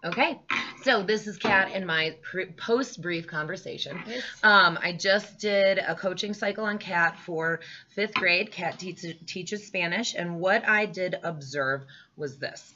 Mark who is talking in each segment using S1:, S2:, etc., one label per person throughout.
S1: Okay, so this is Kat and my post-brief conversation.
S2: Yes.
S1: I just did a coaching cycle on Kat for 5th grade. Kat teaches Spanish, and what I did observe was this.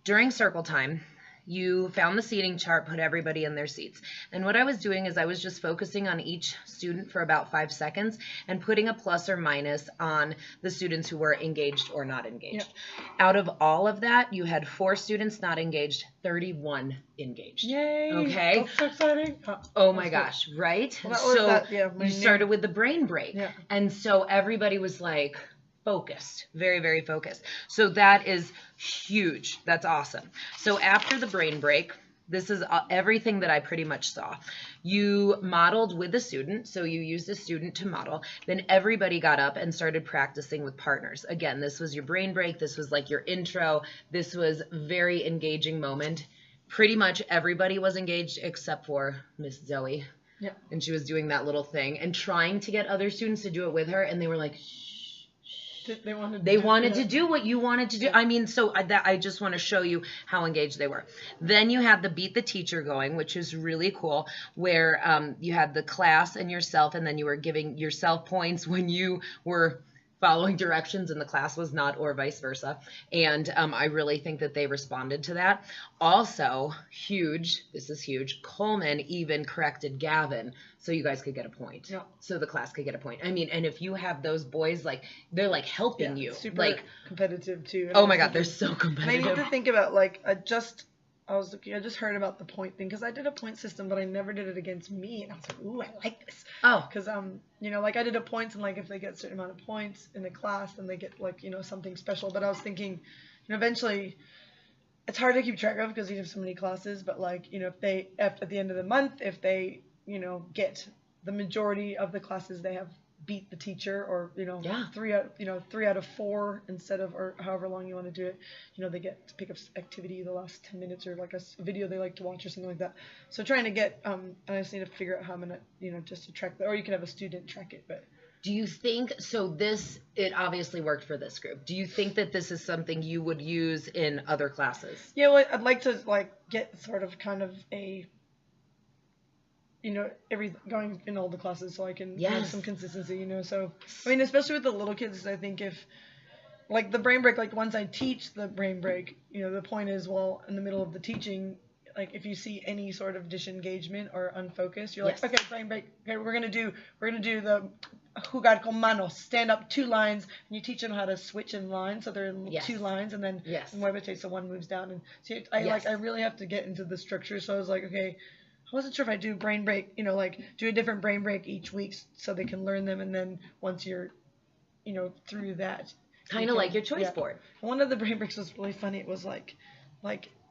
S1: During circle time, you found the seating chart, put everybody in their seats. And what I was doing is I was just focusing on each student for about 5 seconds and putting a plus or minus on the students who were engaged or not engaged.
S2: Yep.
S1: Out of all of that, you had 4 students not engaged, 31 engaged.
S2: Yay!
S1: Okay.
S2: That's so exciting.
S1: Oh my gosh, right?
S2: Well, that was
S1: so
S2: that, yeah,
S1: you started with the brain break.
S2: Yeah.
S1: And so everybody was like focused, very, very focused. So that is huge. That's awesome. So after the brain break, this is everything that I pretty much saw. You modeled with the student, so you used a student to model. Then everybody got up and started practicing with partners. Again, this was your brain break. This was like your intro. This was very engaging moment. Pretty much everybody was engaged except for Miss Zoe.
S2: Yeah.
S1: And she was doing that little thing and trying to get other students to do it with her, and they were like,
S2: They
S1: wanted to do what you wanted to do. I mean, so I just want to show you how engaged they were. Then you had the Beat the Teacher going, which is really cool, where you had the class and yourself, and then you were giving yourself points when you were following directions and the class was not, or vice versa. And I really think that they responded to that. Also, huge, this is huge, Coleman even corrected Gavin so you guys could get a point.
S2: Yeah.
S1: So the class could get a point. I mean, and if you have those boys, like, they're like helping you.
S2: Super
S1: like
S2: competitive too. And
S1: oh my God, they're so
S2: And I
S1: competitive.
S2: need to think about, like, I just heard about the point thing, because I did a point system, but I never did it against me, and I was like, ooh, I like this.
S1: Oh.
S2: Because you know, like, I did a points, and like if they get a certain amount of points in the class, then they get, like, you know, something special. But I was thinking, you know, eventually it's hard to keep track of because you have so many classes, but like, you know, if they at the end of the month, if they, you know, get the majority of the classes, they have beat the teacher, or, you know,
S1: Yeah.
S2: 3 out of 4 instead of, or however long you want to do it, you know, they get to pick up activity the last 10 minutes, or like a video they like to watch or something like that. So trying to get I just need to figure out how I'm gonna, you know, just to track that, or you can have a student track it. But
S1: Do you think, so it obviously worked for this group. Do you think that this is something you would use in other classes?
S2: yeah, well, I'd like to, like, get sort of kind of a, you know, going in all the classes, so I can have some consistency, you know. So I mean, especially with the little kids, I think if, like, the brain break, like, once I teach the brain break, you know, the point is, well, in the middle of the teaching, like, if you see any sort of disengagement or unfocused, you're like, okay, brain break, okay, we're gonna do the jugar con manos, stand up 2 lines, and you teach them how to switch in lines, so they're in 2 lines, and then muévete, so one moves down, and so I really have to get into the structure. So I was like, okay, I wasn't sure if I do brain break, you know, like, do a different brain break each week so they can learn them, and then once you're, you know, through that,
S1: kind of like your choice board.
S2: One of the brain breaks was really funny. It was like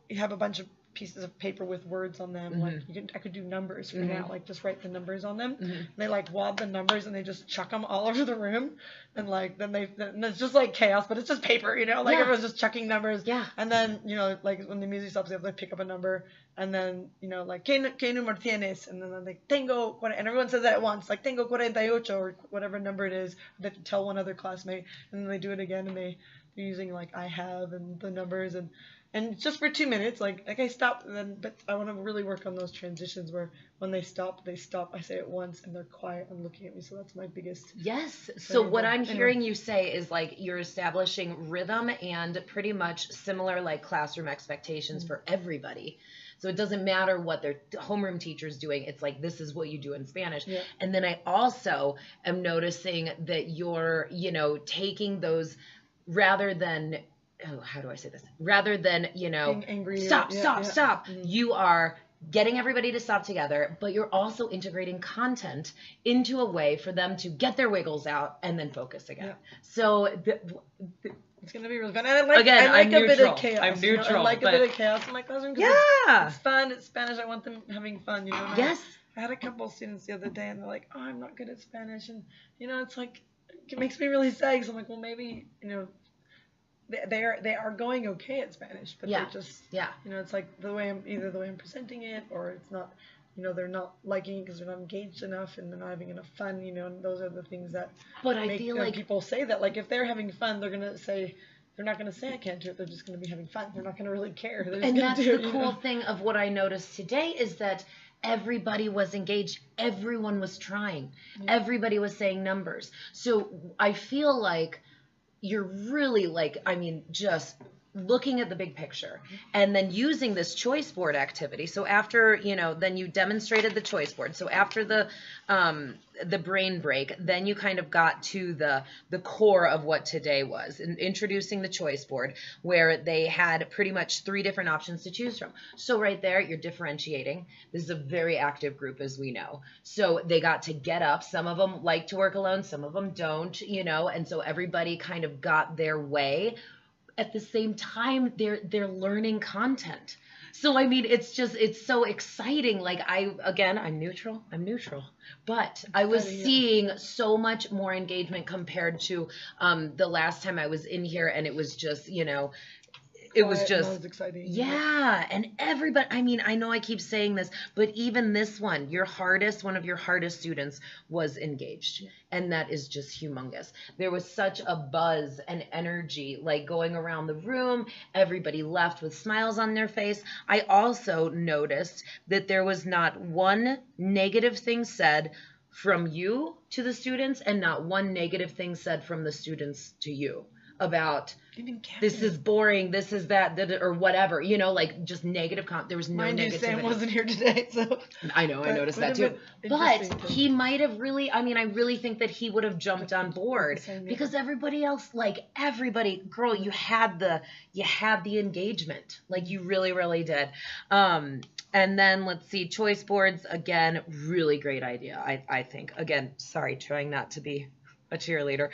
S2: you have a bunch of pieces of paper with words on them. Like, I could do numbers for now, like, just write the numbers on them. And they, like, wad the numbers and they just chuck them all over the room, and like then it's just like chaos, but it's just paper, you know, like everyone's just chucking numbers.
S1: Yeah.
S2: And then, you know, like, when the music stops, they have to pick up a number, and then, you know, like, ¿Qué número tienes? And then they're like, tengo, and everyone says that at once, like, tengo 48, or whatever number it is. They have to tell one other classmate, and then they do it again, and they're using, like, I have and the numbers, and just for 2 minutes, like I stop, and then, but I want to really work on those transitions where when they stop, I say it once, and they're quiet and looking at me. So that's my biggest.
S1: Yes. So what I'm hearing you say is, like, you're establishing rhythm and pretty much similar, like, classroom expectations for everybody. So it doesn't matter what their homeroom teacher's doing. It's like, this is what you do in Spanish.
S2: Yeah. And
S1: then I also am noticing that you're, you know, taking those rather than, how do I say this? Rather than, you know,
S2: being angry,
S1: stop.
S2: Mm-hmm.
S1: You are getting everybody to stop together, but you're also integrating content into a way for them to get their wiggles out and then focus again.
S2: Yeah.
S1: So
S2: it's going to be really fun. And I like a bit of chaos.
S1: I'm neutral.
S2: You know? I like a bit of chaos in my classroom. It's fun. It's Spanish. I want them having fun. You know.
S1: Yes.
S2: I had a couple of students the other day, and they're like, "Oh, I'm not good at Spanish," and, you know, it's like, it makes me really sad. Because I'm like, well, maybe, you know, they are going okay at Spanish, but they're just, you know, it's like either the way I'm presenting it, or it's not, you know, they're not liking it because they're not engaged enough and they're not having enough fun, you know, and those are the things that
S1: but I
S2: make
S1: feel like
S2: people say that, like, if they're having fun, they're gonna say they're not going to say I can't do it. They're just going to be having fun. They're not going to really care.
S1: And that's the cool thing of what I noticed today is that everybody was engaged. Everyone was trying. Yeah. Everybody was saying numbers. So I feel like you're really like, I mean, just looking at the big picture and then using this choice board activity. So after, you know, then you demonstrated the choice board. So after the brain break, then you kind of got to the core of what today was, and introducing the choice board, where they had pretty much 3 different options to choose from. So right there, you're differentiating. This is a very active group, as we know. So they got to get up. Some of them like to work alone. Some of them don't, you know, and so everybody kind of got their way. At the same time, they're learning content. So, I mean, it's so exciting. Like I'm neutral, but I was seeing so much more engagement compared to the last time I was in here, and it was just, you know, it was just
S2: exciting.
S1: Yeah, and everybody, I mean, I know I keep saying this, but even this one of your hardest students was engaged, and that is just humongous. There was such a buzz and energy, like going around the room. Everybody left with smiles on their face. I also noticed that there was not one negative thing said from you to the students, and not one negative thing said from the students to you about this is boring, this is that, or whatever, you know, like just negative there was no negativity.
S2: Sam wasn't here today, so
S1: I know, I noticed that too. But he might have really, I mean, I really think that he would have jumped on board, because everybody else, like everybody, girl, you had the engagement, like you really, really did. And then let's see, choice boards, again, really great idea. I think, again, sorry, trying not to be a cheerleader.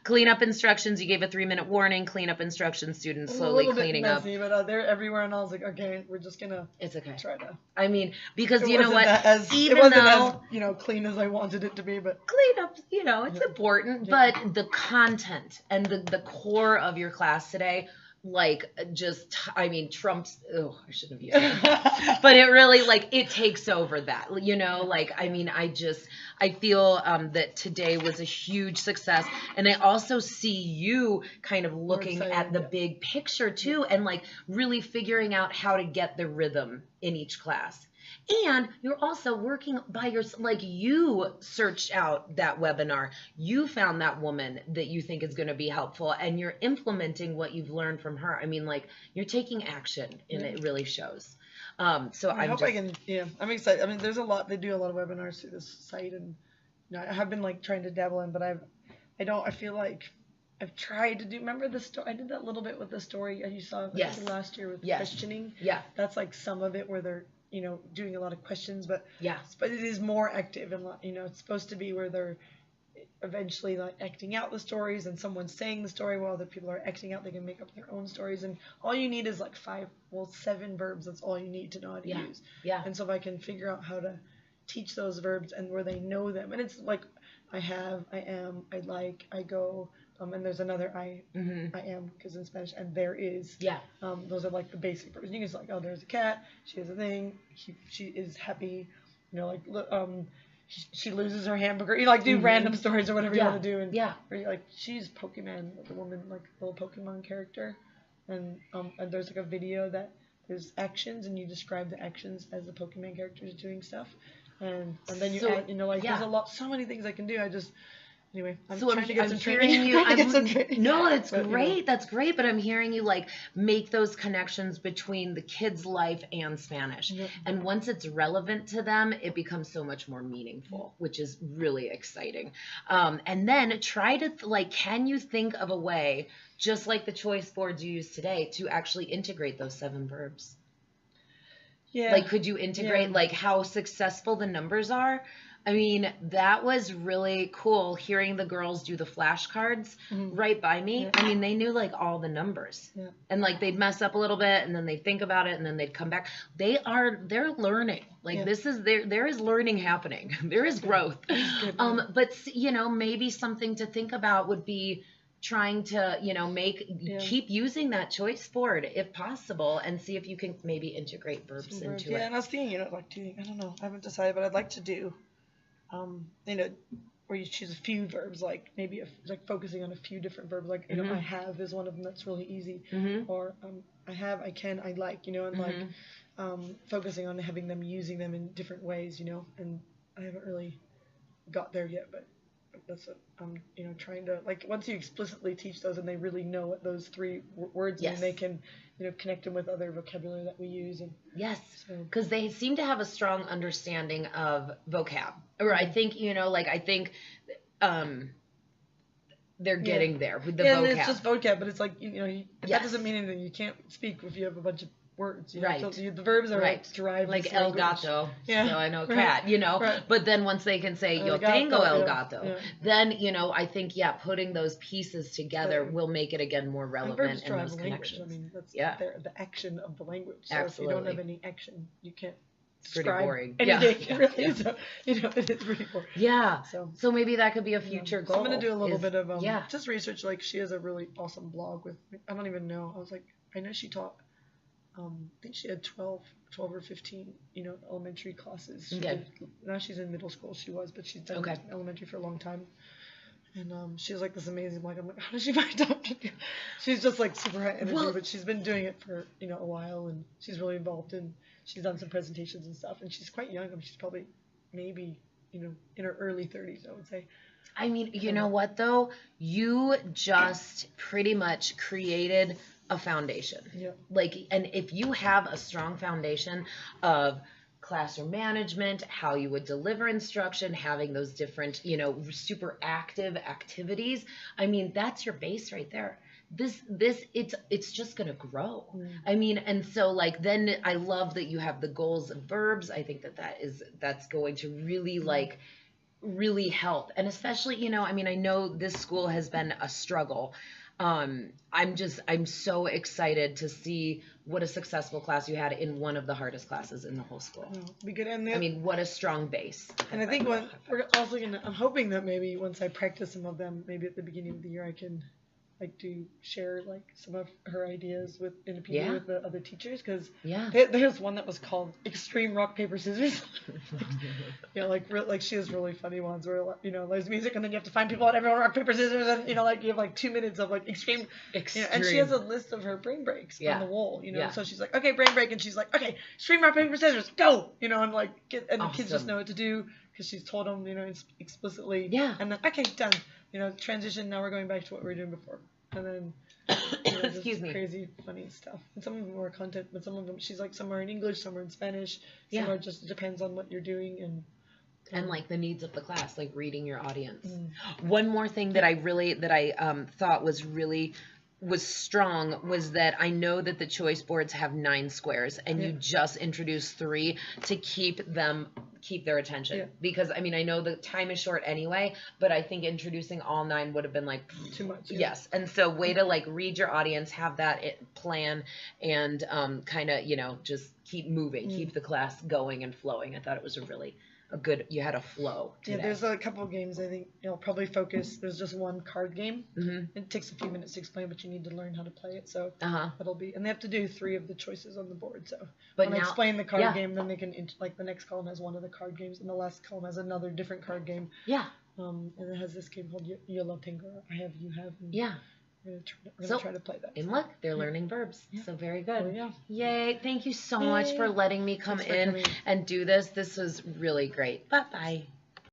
S1: Cleanup instructions, you gave a 3-minute warning. Cleanup instructions, students slowly cleaning up.
S2: But they're everywhere, and I was like, okay, we're just gonna.
S1: It's okay.
S2: Try to.
S1: I mean, because you know what,
S2: it wasn't as, you know, clean as I wanted it to be, but
S1: cleanup, you know, it's important. But the content and the core of your class today, like, just, I mean, trumps, oh, I shouldn't have used it. But it really, like, it takes over that, you know, like, I mean, I feel that today was a huge success. And I also see you kind of looking at the big picture too, and like really figuring out how to get the rhythm in each class. And you're also working by yourself, like you searched out that webinar, you found that woman that you think is going to be helpful, and you're implementing what you've learned from her. I mean, like, you're taking action, and it really shows. So
S2: I hope I can, I'm excited. I mean, they do a lot of webinars through this site, and you know, I have been like trying to dabble in, but I feel like I've tried to do, remember the story, I did that little bit with the story you saw last year with questioning.
S1: Yeah.
S2: That's like some of it where they're, you know, doing a lot of questions, but it is more active, and you know, it's supposed to be where they're eventually like acting out the stories, and someone's saying the story while other people are acting out. They can make up their own stories, and all you need is like 7 verbs. That's all you need to know how to use. And so if I can figure out how to teach those verbs and where they know them, and it's like I have, I am, I like, I go, and there's another I am, because in Spanish, and there is. Those are like the basic verbs. You can just like, oh, there's a cat, she has a thing, she is happy, you know, like she loses her hamburger. You like do random stories or whatever you want to do, and or you like, she's Pokemon, the woman, like the little Pokemon character, and there's like a video that there's actions, and you describe the actions as the Pokemon character is doing stuff, and then you add, you know, like there's so many things I can do. Anyway, I'm trying to get some training.
S1: No, that's great. You know. That's great. But I'm hearing you like make those connections between the kids' life and Spanish. And once it's relevant to them, it becomes so much more meaningful, which is really exciting. And then try to can you think of a way, just like the choice boards you used today, to actually integrate those 7 verbs? Like, could you integrate like how successful the numbers are? I mean, that was really cool hearing the girls do the flashcards right by me. I mean, they knew like all the numbers, and like they'd mess up a little bit, and then they'd think about it, and then they'd come back. They're learning. Like this is there is learning happening. There is growth. But you know, maybe something to think about would be trying to, you know, keep using that choice board if possible, and see if you can maybe integrate verbs into it.
S2: And I was thinking, you know, like I don't know, I haven't decided, but I'd like to do, you know, where you choose a few verbs, like maybe like focusing on a few different verbs, like you know, I have is one of them that's really easy, or I have, I can, I like, you know, and like focusing on having them using them in different ways, you know, and I haven't really got there yet, but that's what I'm, you know, trying to, like, once you explicitly teach those and they really know what those three words mean, they can, you know, connect them with other vocabulary that we use. And
S1: because they seem to have a strong understanding of vocab, or I think, you know, like, I think they're getting there with the vocab.
S2: And it's just vocab, but it's like, you know, that doesn't mean anything. You can't speak if you have a bunch of words, you know? So the verbs are like derived,
S1: like el gato, so I know cat, you know, but then once they can say yo tengo el gato, then, you know, I think putting those pieces together will make it again more relevant and those connections.
S2: I mean, that's the action of the language. So
S1: Absolutely.
S2: if you don't have any action, you can't
S1: it's pretty boring.
S2: Anything, really. So, you know, it is pretty boring.
S1: So maybe that could be a future goal.
S2: So I'm gonna do a little bit of just research. Like, she has a really awesome blog with, I don't even know, I was like, I know she taught, I think she had 12 or 15, you know, elementary classes. Now she's in middle school. She was, but she's done elementary for a long time. And she has like this amazing blog. I'm like, how does she find time to do? She's just like super high energy, but she's been doing it for, you know, a while, and she's really involved in. She's done some presentations and stuff, and she's quite young. I mean, she's probably maybe, you know, in her early 30s, I would say.
S1: I mean, you know what though? You just pretty much created a foundation. Like, and if you have a strong foundation of classroom management, how you would deliver instruction, having those different, you know, super active activities, I mean, that's your base right there. It's just going to grow. I mean, and so like, then I love that you have the goals of verbs. I think that's going to really like really help. And especially, you know, I mean, I know this school has been a struggle. I'm so excited to see what a successful class you had in one of the hardest classes in the whole school.
S2: Be good. And
S1: I mean, what a strong base.
S2: And I think we're also I'm hoping that maybe once I practice some of them, maybe at the beginning of the year, I can like to share like some of her ideas with the other teachers, because there's one that was called Extreme Rock Paper Scissors. You know, like she has really funny ones where, you know, there's music and then you have to find people at everyone rock paper scissors, and you know, like you have like 2 minutes of like extreme. You know, and she has a list of her brain breaks on the wall, you know. So she's like, okay, brain break, and she's like, okay, extreme rock paper scissors, go, you know, and like the kids just know what to do because she's told them, you know, explicitly. And then okay, done. You know, transition. Now we're going back to what we were doing before, and then you know,
S1: Excuse me.
S2: Crazy, funny stuff. And some of them are content, but some of them she's like, some are in English, some are in Spanish. Some are just depends on what you're doing and
S1: like the needs of the class, like reading your audience. One more thing that I thought was strong was that I know that the choice boards have 9 squares, and you just introduced 3 to keep their attention, because I mean, I know the time is short anyway, but I think introducing all 9 would have been like
S2: too much.
S1: Yes. And so way to like read your audience, have that plan, and kind of, you know, just keep moving, keep the class going and flowing. I thought it was you had a flow today.
S2: There's a couple of games I think you'll probably focus. There's just one card game. It takes a few minutes to explain, but you need to learn how to play it. So that'll be, and they have to do 3 of the choices on the board. So when I explain the card game, then they can, like the next column has one of the card games, and the last column has another different card game. And it has this game called Yo lo tengo, I have, you have. We're gonna try to play that.
S1: And look, they're learning verbs. So very good. Yay. Thank you so much for letting me come in and do this. This was really great. Bye-bye.